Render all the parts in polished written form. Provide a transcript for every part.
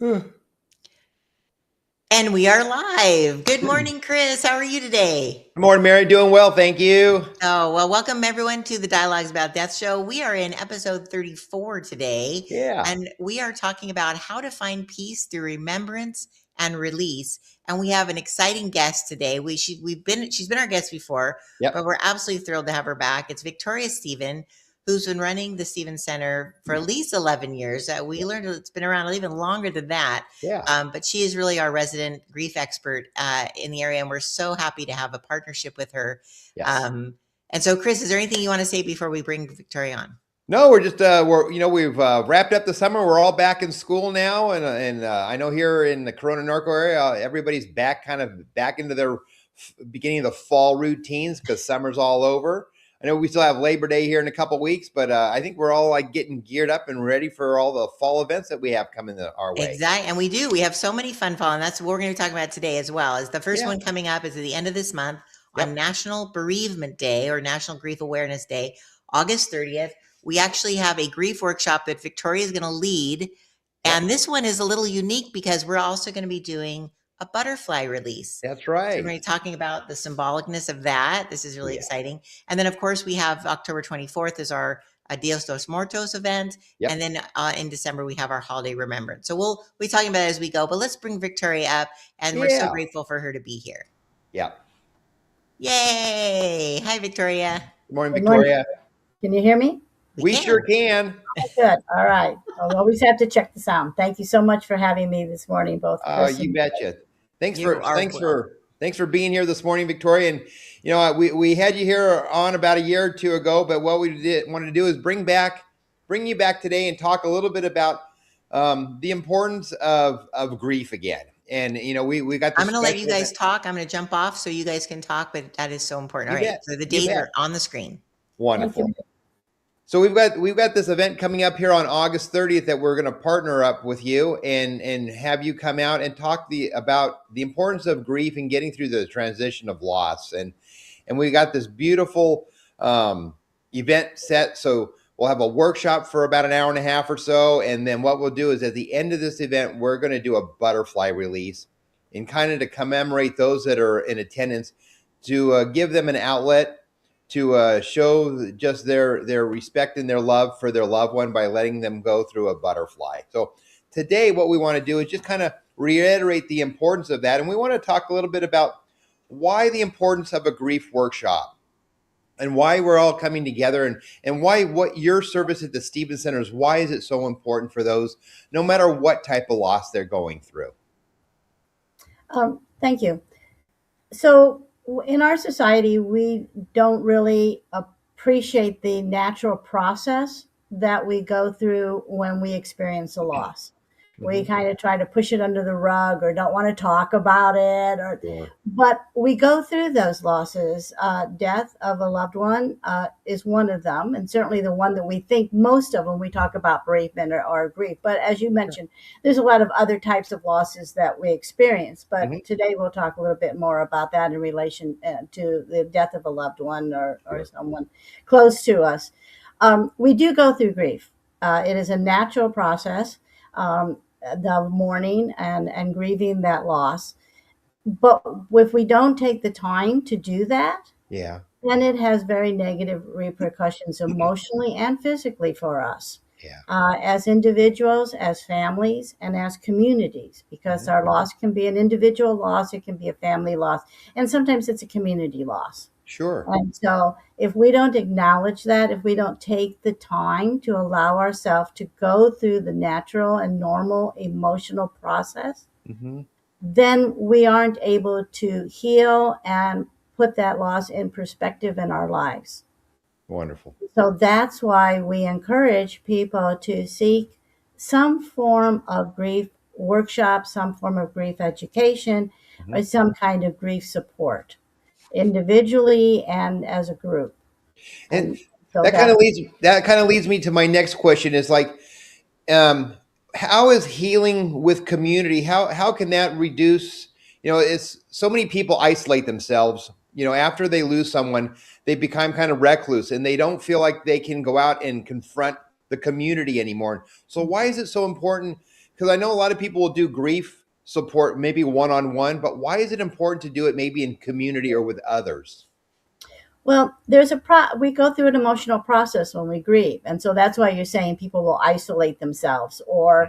Good And we are live. Good morning, Chris. How are you today? morning, Mary. Doing well, thank you. Oh, well, welcome everyone to the Dialogues About Death show. We are in episode 34 today, Yeah. and we are talking about how to find peace through remembrance and release. And we have an exciting guest today. She's been our guest before, but Yep. we're absolutely thrilled to have her back. It's Victoria Stephan, who's been running the Stephen Center for at least 11 years. We learned it's been around even longer than that. Yeah. But she is really our resident grief expert in the area, and we're so happy to have a partnership with her. Yes. And so, Chris, is there anything you want to say before we bring Victoria on? No, we're just we've wrapped up the summer. We're all back in school now, and I know here in the Corona Norco area, everybody's back into their beginning of the fall routines because summer's all over. I know we still have Labor Day here in a couple weeks, but I think we're all like getting geared up and ready for all the fall events that we have coming our way. Exactly. And we do. We have so many fun fall, and that's what we're going to be talking about today as well. Is the first Yeah. one coming up is at the end of this month on Yep. National Bereavement Day or National Grief Awareness Day, August 30th. We actually have a grief workshop that Victoria is going to lead. And Yep. this one is a little unique because we're also going to be doing a butterfly release. That's So we're right. going to be talking about the symbolicness of that. This is really Yeah. exciting. And then, of course, we have October 24th is our Dios dos Muertos event. And Yep. then in December, we have our holiday remembrance. So we'll be talking about it as we go, but let's bring Victoria up. And we're so Yeah. grateful for her to be here. Yep. Yay. Hi, Victoria. Good morning, Good morning. Victoria. Can you hear me? We We sure can. can. Good. All right. I'll always have to check the sound. Thank you so much for having me this morning, both Chris You and betcha. Thanks You for are thanks welcome. for thanks for being here this morning, Victoria. And we had you here on about a year or two ago, but what we wanted to do is bring you back today and talk a little bit about the importance of grief again. And we got I'm this going to let you special guys event. talk. I'm going to jump off so you guys can talk, but that is so important. You All right. bet. So the You dates bet. are on the screen. thank you. Wonderful. So we've got this event coming up here on August 30th that we're going to partner up with you and have you come out and talk about the importance of grief and getting through the transition of loss. And we got this beautiful event set. So we'll have a workshop for about an hour and a half or so, and then what we'll do is at the end of this event we're going to do a butterfly release and kind of to commemorate those that are in attendance to give them an outlet to show just their respect and their love for their loved one by letting them go through a butterfly. So today what we want to do is just kind of reiterate the importance of that, and we want to talk a little bit about why the importance of a grief workshop and why we're all coming together, and why what your service at the Stephen Center is, why is it so important for those no matter what type of loss they're going through. Thank you. So, in our society, we don't really appreciate the natural process that we go through when we experience a loss. We Mhm. kind of try to push it under the rug or don't want to talk about it, Sure. but we go through those losses. Death of a loved one is one of them, and certainly the one that we think most of when we talk about bereavement or grief. But as you mentioned, there's a lot of other types of losses that we experience. But Mhm. today we'll talk a little bit more about that in relation to the death of a loved one or Sure. someone close to us. We do go through grief. It is a natural process. The mourning and grieving that loss. But if we don't take the time to do that, Yeah. then it has very negative repercussions emotionally and physically for us Yeah. as individuals, as families, and as communities, because Mhm. our loss can be an individual loss, it can be a family loss, and sometimes it's a community loss. Sure. And so, if we don't acknowledge that, if we don't take the time to allow ourselves to go through the natural and normal emotional process, Mhm. then we aren't able to heal and put that loss in perspective in our lives. Wonderful. So that's why we encourage people to seek some form of grief workshop, some form of grief education, Mhm. or some kind of grief support, individually and as a group. And And so that kind that's of leads me to my next question is like, um, how is healing with community? How can that reduce? It's so many people isolate themselves. After they lose someone, they become kind of recluse, and they don't feel like they can go out and confront the community anymore. So why is it so important? because I know a lot of people will do grief support maybe one-on-one, but why is it important to do it maybe in community or with others? Well, we go through an emotional process when we grieve, and so that's why you're saying people will isolate themselves or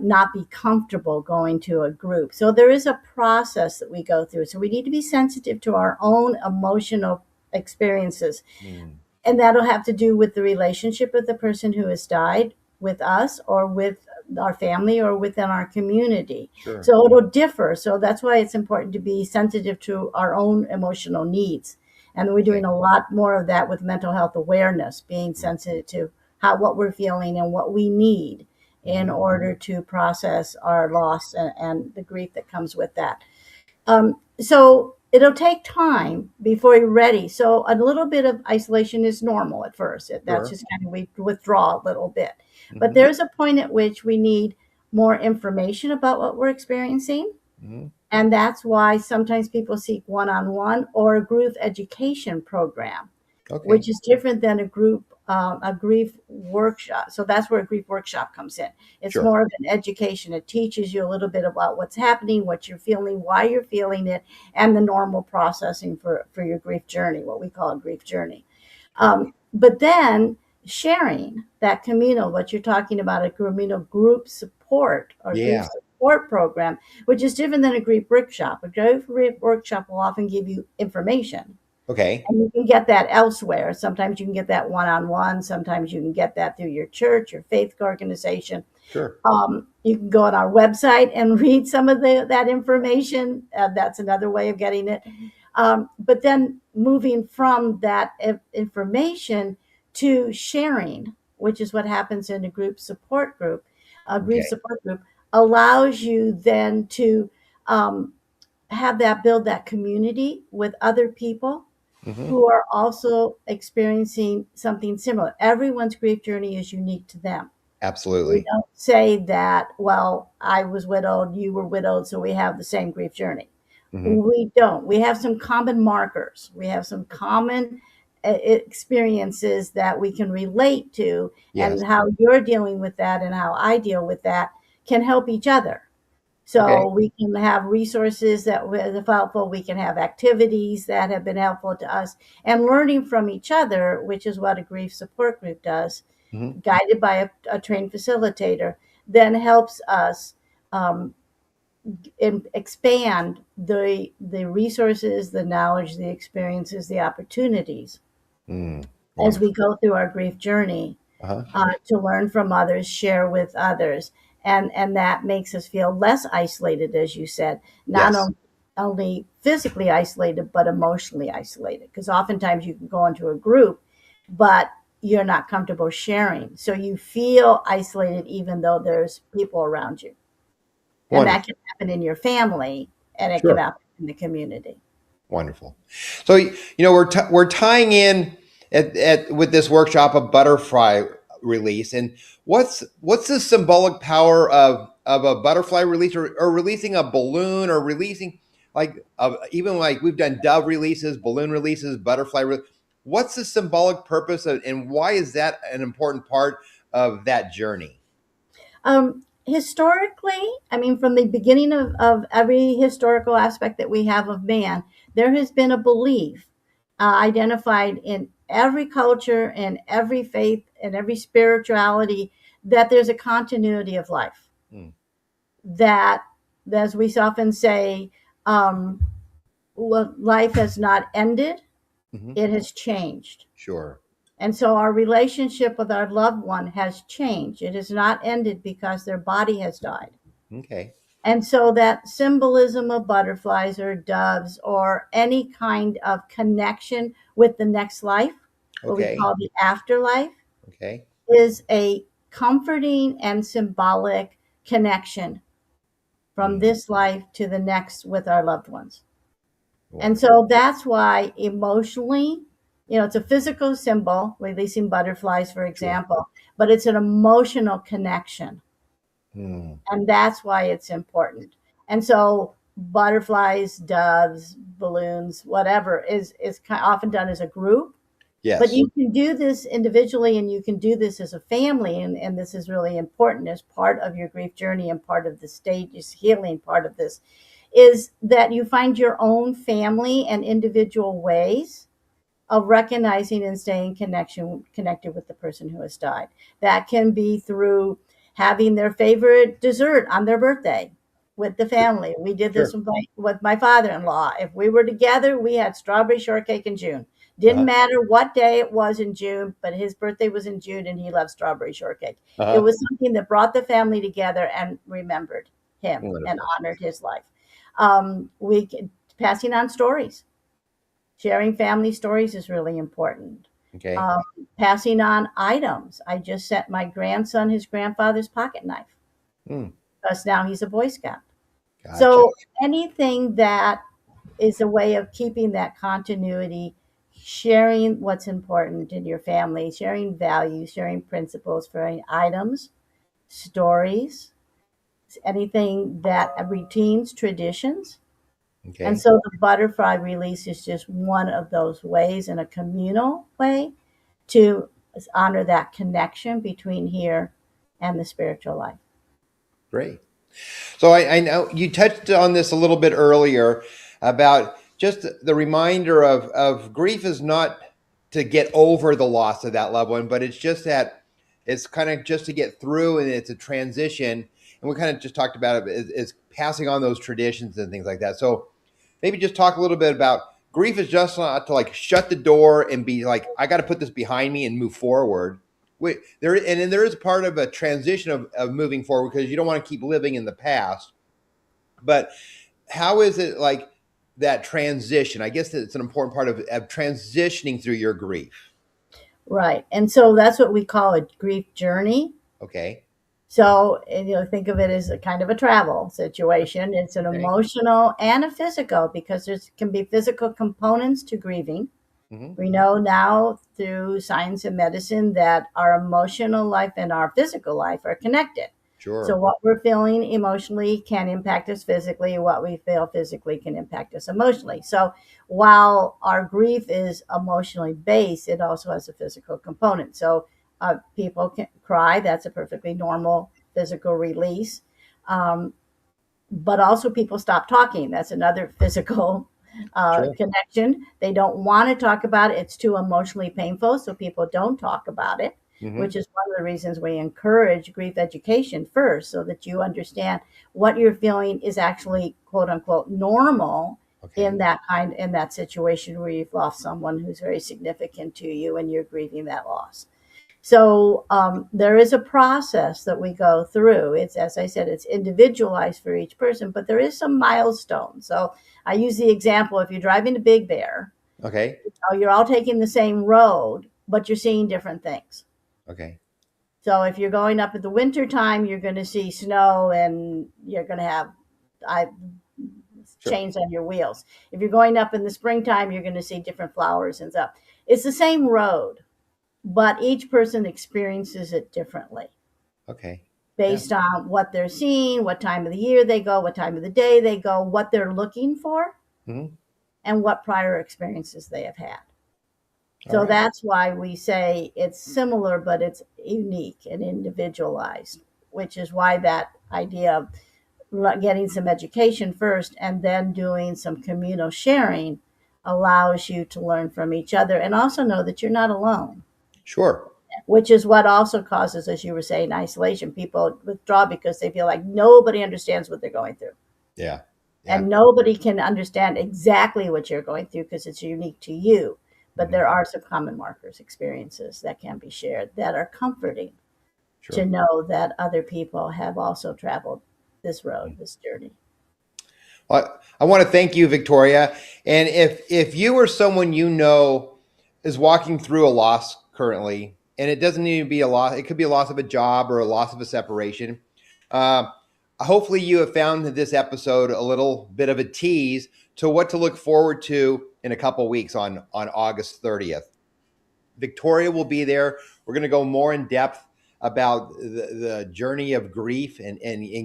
not be comfortable going to a group. So there is a process that we go through. So we need to be sensitive to our own emotional experiences, Mm, and that'll have to do with the relationship with the person who has died, with us, or with our family, or within our community. sure. So it'll differ. So that's why it's important to be sensitive to our own emotional needs. And we're Okay. doing a lot more of that with mental health awareness, being Mm, sensitive to what we're feeling and what we need in mhm. order to process our loss and the grief that comes with that. So it'll take time before you're ready. So a little bit of isolation is normal at first. That's Sure. just kind of, we withdraw a little bit. But Hmm. there's a point at which we need more information about what we're experiencing. Hmm. And that's why sometimes people seek one on one or a group education program, Okay. which is different than a grief workshop. So that's where a grief workshop comes in. It's Sure. more of an education. It teaches you a little bit about what's happening, what you're feeling, why you're feeling it, and the normal processing for your grief journey, what we call a grief journey. But then sharing that communal, what you're talking about, a communal group support or grief Yeah. support program, which is different than a grief workshop. A grief workshop will often give you information, Okay. and you can get that elsewhere. Sometimes you can get that one on one. Sometimes you can get that through your church, your faith organization. Sure. You can go on our website and read some of that information. That's another way of getting it. But then moving from that information to sharing, which is what happens in a grief Okay. support group, allows you then to um, have that build that community with other people Hmm. who are also experiencing something similar. Everyone's grief journey is unique to them. We Absolutely. don't say that, well, I was widowed, you were widowed, so we have the same grief journey. Hmm. We don't. We have some common markers. We have some common experiences that we can relate to, Yes. and how you're dealing with that and how I deal with that can help each other. Okay. So we can have resources that were helpful. We can have activities that have been helpful to us, and learning from each other, which is what a grief support group does, Hmm. guided by a trained facilitator, then helps us um, expand the resources, the knowledge, the experiences, the opportunities Mm. as Wonderful. we go through our grief journey, Uh-huh. to learn from others, share with others, and that makes us feel less isolated, as you said, not Yes. only physically isolated but emotionally isolated. Because oftentimes you can go into a group, but you're not comfortable sharing, so you feel isolated even though there's people around you, and that Wonderful. can happen in your family, and it can Sure. happen in the community. Wonderful. So we're tying in at with this workshop a butterfly release, and what's the symbolic power of a butterfly release, or releasing a balloon, or releasing even like we've done dove releases, balloon releases, what's the symbolic purpose of, and why is that an important part of that journey? Historically, I mean, from the beginning of every historical aspect that we have of man, there has been a belief identified in every culture and every faith and every spirituality that there's a continuity of life. Hmm. That, as we often say, um, life has not ended, Hmm. it has changed. Sure. And so our relationship with our loved one has changed. It has not ended because their body has died. Okay. And so that symbolism of butterflies or doves or any kind of connection with the next life, what we Okay. call the afterlife, Okay. is a comforting and symbolic connection from Mm. this life to the next with our loved ones. And Wonderful. so that's why emotionally, it's a physical symbol, releasing butterflies, for Sure. example, but it's an emotional connection. Mm. And that's why it's important. And so butterflies, doves, balloons, whatever is often done as a group. But Yes. you can do this individually and you can do this as a family. And this is really important as part of your grief journey and part of the stages healing part of this is that you find your own family and individual ways of recognizing and staying connected with the person who has died. That can be through having their favorite dessert on their birthday with the family. We did this Sure. with my father-in-law. If we were together, we had strawberry shortcake in June. Didn't Uh-huh. matter what day it was in June, but his birthday was in June and he loved strawberry shortcake. It Uh-huh. was something that brought the family together and remembered him and Wonderful. honored his life. We passing on stories. Sharing family stories is really important. Okay. Um, Passing on items. I just sent my grandson his grandfather's pocket knife Mm, because now he's a Boy Scout. gotcha. So anything that is a way of keeping that continuity, sharing what's important in your family, sharing values, sharing principles, sharing items, stories, anything that routines, traditions. And Okay. so the butterfly release is just one of those ways in a communal way to honor that connection between here and the spiritual life. Great. So I know you touched on this a little bit earlier about just the reminder of grief is not to get over the loss of that loved one, but it's just that it's kind of just to get through and it's a transition. And we kind of just talked about it is passing on those traditions and things like that. So maybe just talk a little bit about grief is just not to like shut the door and be like, I got to put this behind me and move forward. Wait, there and then there is part of a transition of moving forward because you don't want to keep living in the past. But how is it like that transition? I guess it's an important part of transitioning through your grief. Right. And so that's what we call a grief journey. Okay. So, think of it as a kind of a travel situation. It's an Okay. emotional and a physical because there can be physical components to grieving. Hmm. We know now through science and medicine that our emotional life and our physical life are connected. So, Sure. what we're feeling emotionally can impact us physically. What we feel physically can impact us emotionally. So, while our grief is emotionally based, it also has a physical component. So, people can cry. That's a perfectly normal physical release. Um, but also people stop talking. That's another physical Sure. connection. They don't want to talk about it. It's too emotionally painful, so people don't talk about it, Hmm. which is one of the reasons we encourage grief education first, so that you understand what you're feeling is actually quote unquote normal Okay. in that situation where you've lost someone who's very significant to you and you're grieving that loss. So there is a process that we go through. It's, as I said, it's individualized for each person, but there is some milestones. So I use the example: if you're driving to Big Bear, Okay. you're all taking the same road, but you're seeing different things. Okay. So if you're going up at the winter time, you're going to see snow and you're going to have I, Sure. chains on your wheels. If you're going up in the springtime, you're going to see different flowers and stuff. It's the same road, but each person experiences it differently Okay. Yeah. based on what they're seeing, what time of the year they go, what time of the day they go, what they're looking for, Hmm. and what prior experiences they have had. All So right. that's why we say it's similar, but it's unique and individualized, which is why that idea of getting some education first and then doing some communal sharing allows you to learn from each other and also know that you're not alone, Sure. which is what also causes, as you were saying, isolation. People withdraw because they feel like nobody understands what they're going through. Yeah. Yeah. And nobody can understand exactly what you're going through because it's unique to you. But Hmm. there are some common markers, experiences that can be shared that are comforting to Sure. know that other people have also traveled this road, this journey. Well, I want to thank you, Victoria. And if you or someone you know is walking through a loss currently, and it doesn't need to be a loss, it could be a loss of a job or a loss of a separation. Uh, Hopefully, you have found this episode a little bit of a tease to what to look forward to in a couple weeks on August 30th. Victoria will be there. We're going to go more in depth about the journey of grief and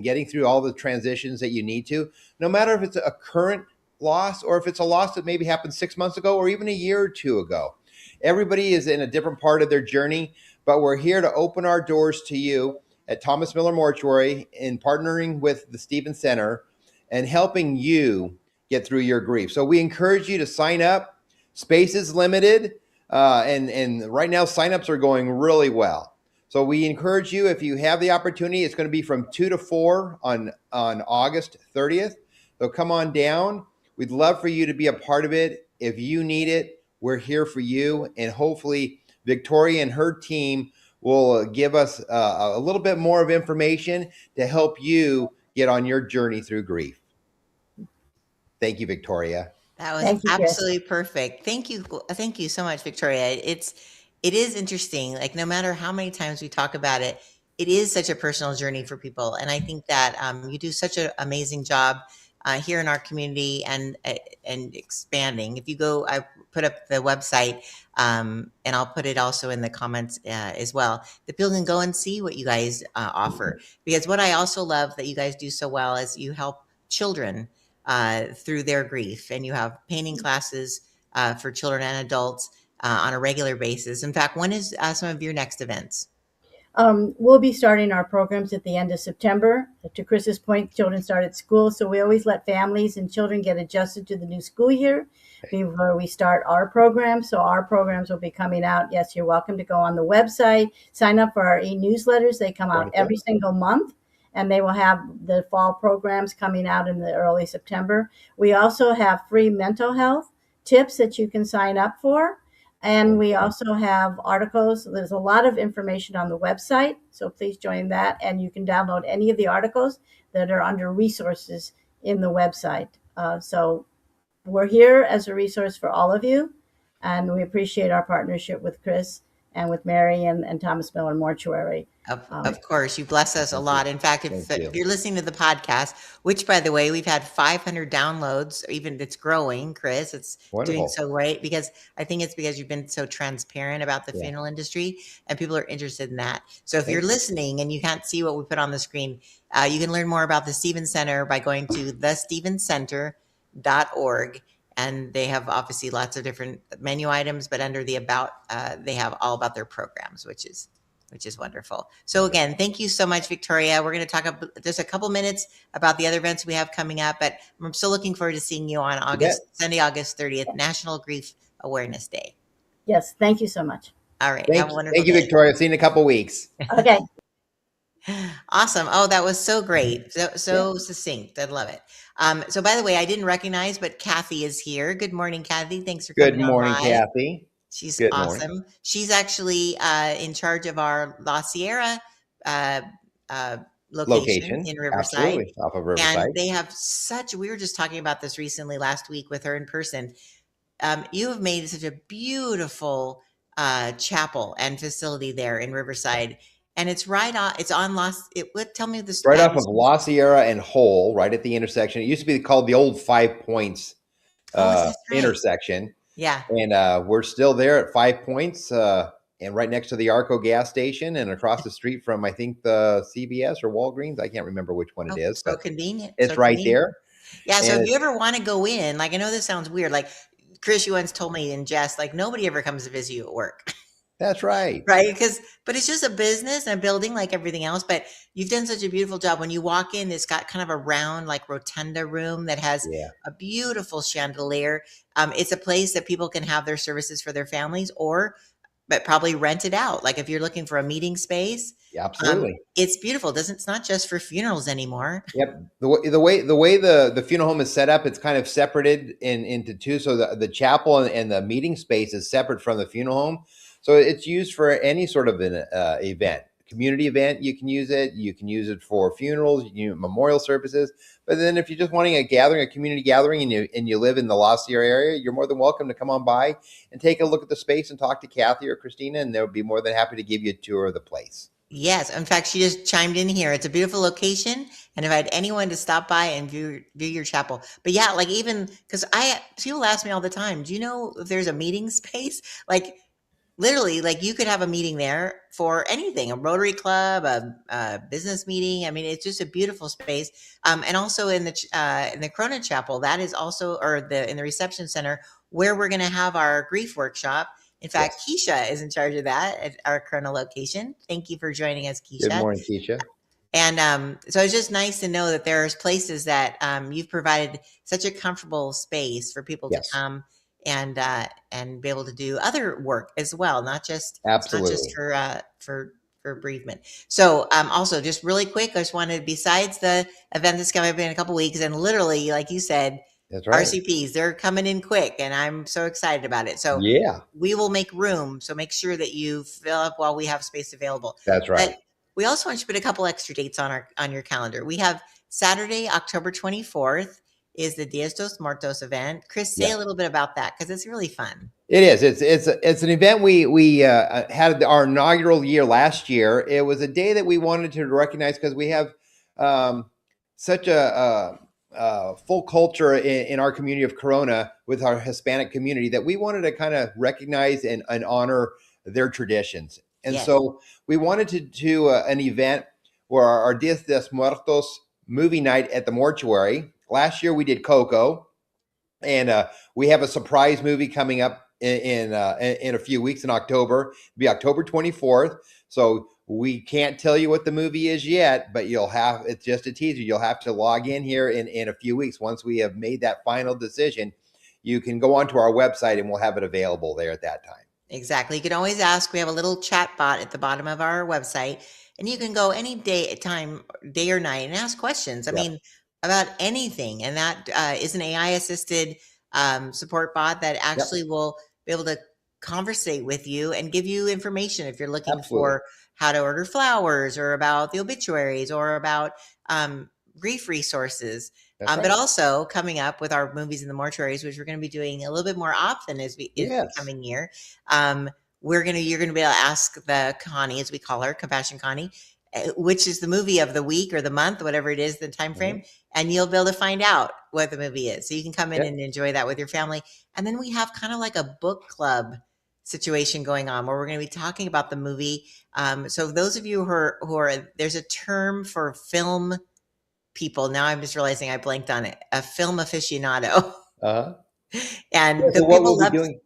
getting through all the transitions that you need to, no matter if it's a current loss or if it's a loss that maybe happened 6 months ago or even a year or two ago. Everybody is in a different part of their journey, but we're here to open our doors to you at Thomas Miller Mortuary in partnering with the Stephan Center and helping you get through your grief. So we encourage you to sign up. Space is limited, and right now signups are going really well. So we encourage you, if you have the opportunity, it's going to be from 2 to 4 on August 30th. So come on down. We'd love for you to be a part of it. If you need it, we're here for you. And hopefully Victoria and her team will give us a little bit more of information to help you get on your journey through grief. Thank you, Victoria. That was Thank you, Chris. absolutely perfect. Thank you. Thank you so much, Victoria. It is interesting. Like no matter how many times we talk about it, it is such a personal journey for people. And I think that you do such an amazing job here in our community and expanding. If you go, I put up the website and I'll put it also in the comments as well. That people can go and see what you guys offer. Because what I also love that you guys do so well is you help children through their grief, and you have painting classes for children and adults on a regular basis. In fact, when is some of your next events? We'll be starting our programs at the end of September. To Chris's point, children start at school, so we always let families and children get adjusted to the new school year before we start our program. So our programs will be coming out. Yes, you're welcome to go on the website, sign up for our e-newsletters. They come out every single month, and they will have the fall programs coming out in the early September. We also have free mental health tips that you can sign up for. And we also have articles. There's a lot of information on the website, so please join that. And you can download any of the articles that are under resources in the website. So we're here as a resource for all of you, and we appreciate our partnership with Chris and with Mary and Thomas Miller Mortuary. Of course, you bless us a lot. In fact, if you're listening to the podcast, which by the way, we've had 500 downloads, even it's growing, Chris, it's doing so great because I think it's because you've been so transparent about the funeral industry and people are interested in that. So if you're listening and you can't see what we put on the screen, you can learn more about the Stephan Center by going to thestephancenter.org. And they have obviously lots of different menu items, but under the about, they have all about their programs, which is wonderful. So again, thank you so much, Victoria. We're going to talk just a couple minutes about the other events we have coming up, but I'm still looking forward to seeing you on Sunday, August 30th, National Grief Awareness Day. Yes, thank you so much. All right, have a wonderful day. Thank you, Victoria. See you in a couple weeks. Okay. Awesome. Oh, that was so great. So succinct. I love it. So by the way, I didn't recognize, but Kathy is here. Good morning, Kathy. Thanks for coming on. Good morning, Kathy. She's awesome. She's actually in charge of our La Sierra location in Riverside. Absolutely, off of Riverside. And they have we were just talking about this recently last week with her in person. You have made such a beautiful chapel and facility there in Riverside. And it's tell me the right off of La Sierra and Hole, right at the intersection. It used to be called the old 5 Points intersection. Yeah. And we're still there at 5 Points and right next to the Arco gas station and across the street from, I think, the CVS or Walgreens. I can't remember which one it is. So convenient. It's right there. Yeah. So if you ever want to go in, like, I know this sounds weird. Like Chris, you once told me in jest, like nobody ever comes to visit you at work. That's right. Right. But it's just a business and a building like everything else. But you've done such a beautiful job. When you walk in, it's got kind of a round, like rotunda room that has a beautiful chandelier. It's a place that people can have their services for their families but probably rent it out. Like if you're looking for a meeting space. Yeah, absolutely. It's beautiful. It's not just for funerals anymore. Yep. The way the funeral home is set up, it's kind of separated into two. So the chapel and the meeting space is separate from the funeral home. So it's used for any sort of an event, community event. You can use it. You can use it for funerals, memorial services. But then if you're just wanting a community gathering, and you live in the La Sierra area, you're more than welcome to come on by and take a look at the space and talk to Kathy or Christina, and they'll be more than happy to give you a tour of the place. Yes. In fact, she just chimed in here. It's a beautiful location. And if I had anyone to stop by and view your chapel, but yeah, like even because people ask me all the time, do you know if there's a meeting space? Like literally, like you could have a meeting there for anything, a Rotary Club, a business meeting. I mean, it's just a beautiful space. And also in the Cronin Chapel, that is also, in the reception center where we're going to have our grief workshop. In fact, Yes. Keisha is in charge of that at our current location. Thank you for joining us, Good Keisha. morning, Keisha. And so it's just nice to know that there's places that you've provided such a comfortable space for people to Yes, come and be able to do other work as well, not just it's not just absolutely. for bereavement. So also just really quick, I just wanted, besides the event that's coming up in a couple weeks, and literally like you said, That's right. RCPs, they're coming in quick, and I'm so excited about it. So Yeah, we will make room. So make sure that you fill up while we have space available. that's But right. we also want you to put a couple extra dates on your calendar. We have Saturday, October 24th is the Dias dos Muertos event. Chris, say a Yes. little bit about that because it's really fun. It is. It's an event we had our inaugural year last year. It was a day that we wanted to recognize because we have um, such a full culture in our community of Corona with our Hispanic community that we wanted to kind of recognize and honor their traditions. And Yes. so we wanted to do an event where our Dias de Muertos movie night at the mortuary. Last year we did Coco, and we have a surprise movie coming up in a few weeks in October. It'll be October 24th. So we can't tell you what the movie is yet, but you'll have, it's just a teaser. You'll have to log in here in a few weeks. Once we have made that final decision, you can go onto our website and we'll have it available there at that time. Exactly. You can always ask. We have a little chat bot at the bottom of our website, and you can go any day, time, day or night, and ask questions. I Yep, mean, about anything. And that is an AI assisted support bot that yep, actually will be able to conversate with you and give you information if you're looking absolutely. for how to order flowers or about the obituaries or about grief resources. That's But right. also coming up with our movies in the mortuaries, which we're going to be doing a little bit more often as we is the Yes. coming year. You're gonna be able to ask the Connie, as we call her, Compassion Connie, which is the movie of the week or the month, whatever it is, the time Mhm. frame, and you'll be able to find out what the movie is. So you can come in Yep. and enjoy that with your family. And then we have kind of like a book club situation going on where we're going to be talking about the movie. So those of you who are there's a term for film people. Now I'm just realizing I blanked on it. A film aficionado, Uh-huh. Yeah, and the so what people we'll be love. doing,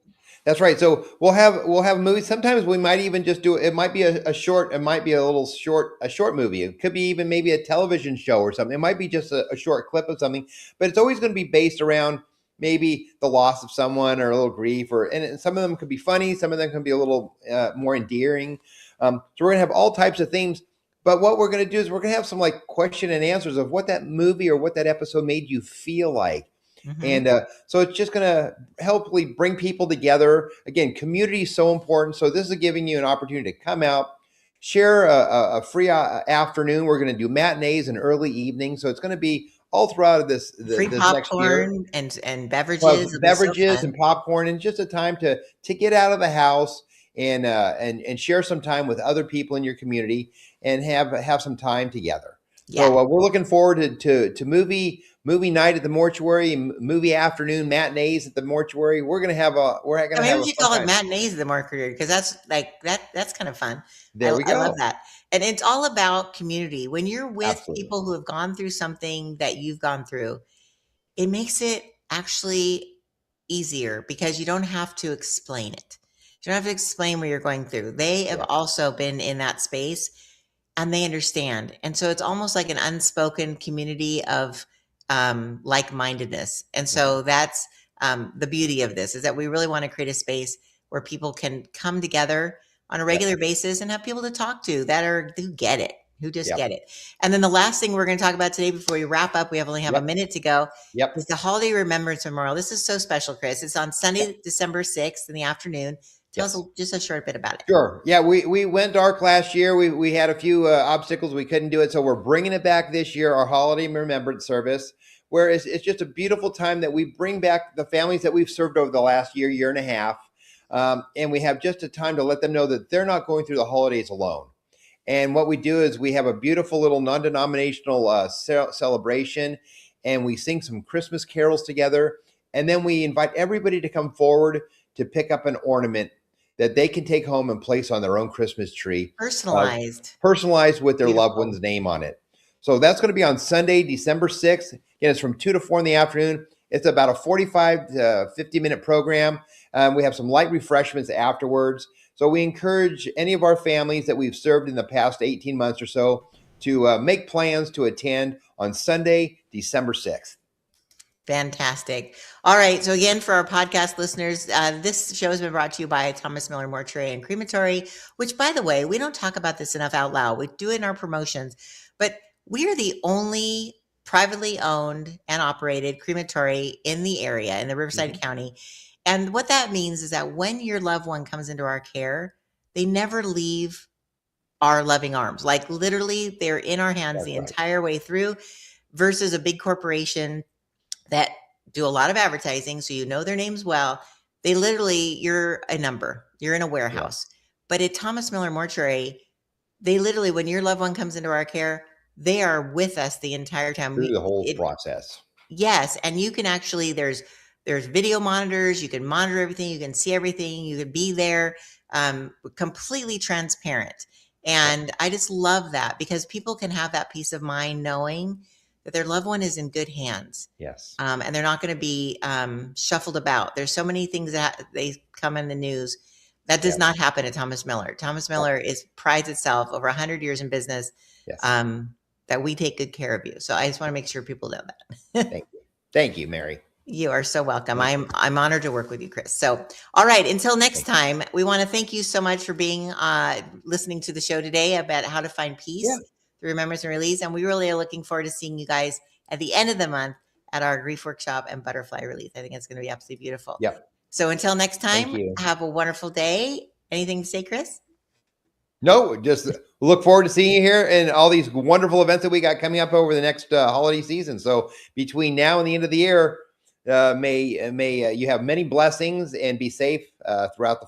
that's right. So we'll have movies. Sometimes we might even just do it. Might be a short. It might be a short movie. It could be even maybe a television show or something. It might be just a short clip of something. But it's always going to be based around maybe the loss of someone or a little grief, or and some of them could be funny. Some of them can be a little more endearing. So we're gonna have all types of themes. But what we're going to do is we're going to have some like question and answers of what that movie or what that episode made you feel like. Mhm. And so it's just going to helpfully bring people together. Again, community is so important. So this is giving you an opportunity to come out, share a free afternoon. We're going to do matinees and early evening. So it's going to be all throughout Free this next year. popcorn and beverages. Well, It'll be so beverages and fun. popcorn, and just a time to get out of the house and share some time with other people in your community and have some time together. Yeah. So we're looking forward to movie night at the mortuary, movie afternoon matinees at the mortuary. We're So gonna maybe have we a should fun call it time. matinees of the Mercury because that's like that's kind of fun. There we I love go. that. And it's all about community. When you're with Absolutely. people who have gone through something that you've gone through, it makes it actually easier because you don't have to explain it. You don't have to explain what you're going through. They have Yeah. also been in that space and they understand. And so it's almost like an unspoken community of like-mindedness. And Mhm. so that's the beauty of this is that we really want to create a space where people can come together on a Yep. regular basis and have people to talk to that are who get it, who just Yep. get it. And then the last thing we're going to talk about today before we wrap up, we have only have a Yep. minute to go, is Yep. the Holiday Remembrance Memorial. This is so special, Chris. It's on Yep. Sunday, December 6th in the afternoon. Tell us Yes. just a short bit about it. Sure. Yeah, we went dark last year. We had a few obstacles. We couldn't do it. So we're bringing it back this year, our holiday remembrance service, where it's just a beautiful time that we bring back the families that we've served over the last year and a half. And we have just a time to let them know that they're not going through the holidays alone. And what we do is we have a beautiful little non-denominational celebration, and we sing some Christmas carols together. And then we invite everybody to come forward to pick up an ornament that they can take home and place on their own Christmas tree, uh, Personalized. personalized with their loved Beautiful. one's name on it. So that's going to be on Sunday, December 6th. Again, it's from 2 to 4 in the afternoon. It's about a 45 to 50-minute program. We have some light refreshments afterwards. So we encourage any of our families that we've served in the past 18 months or so to make plans to attend on Sunday, December 6th. Fantastic. All right. So again, for our podcast listeners, this show has been brought to you by Thomas Miller Mortuary and Crematory, which, by the way, we don't talk about this enough out loud. We do it in our promotions, but we are the only privately owned and operated crematory in the area, in the Riverside County. And what that means is that when your loved one comes into our care, they never leave our loving arms. Like literally, they're in our hands That's the right. entire way through, versus a big corporation that do a lot of advertising, so you know their names well. They literally, you're a number, you're in a warehouse. But at Thomas Miller Mortuary, they literally, when your loved one comes into our care, they are with us the entire time. Through the whole process. Yes, and you can actually, there's video monitors, you can monitor everything, you can see everything, you can be there, completely transparent. And I just love that, because people can have that peace of mind knowing that their loved one is in good hands. Yes. And they're not going to be shuffled about. There's so many things that they come in the news. That does not happen at Thomas Miller. Thomas Miller prides itself over 100 years in business. That we take good care of you. So I just want to make sure people know that. Thank you. Thank you, Mary. You are so welcome. I'm honored to work with you, Chris. So, all right. Until next time, we want to thank you so much for being listening to the show today about how to find peace through remembrance and release. And we really are looking forward to seeing you guys at the end of the month at our grief workshop and butterfly release. I think it's going to be absolutely beautiful. Yep. So until next time, have a wonderful day. Anything to say, Chris? No, just look forward to seeing you here and all these wonderful events that we got coming up over the next holiday season. So between now and the end of the year, may you have many blessings and be safe throughout the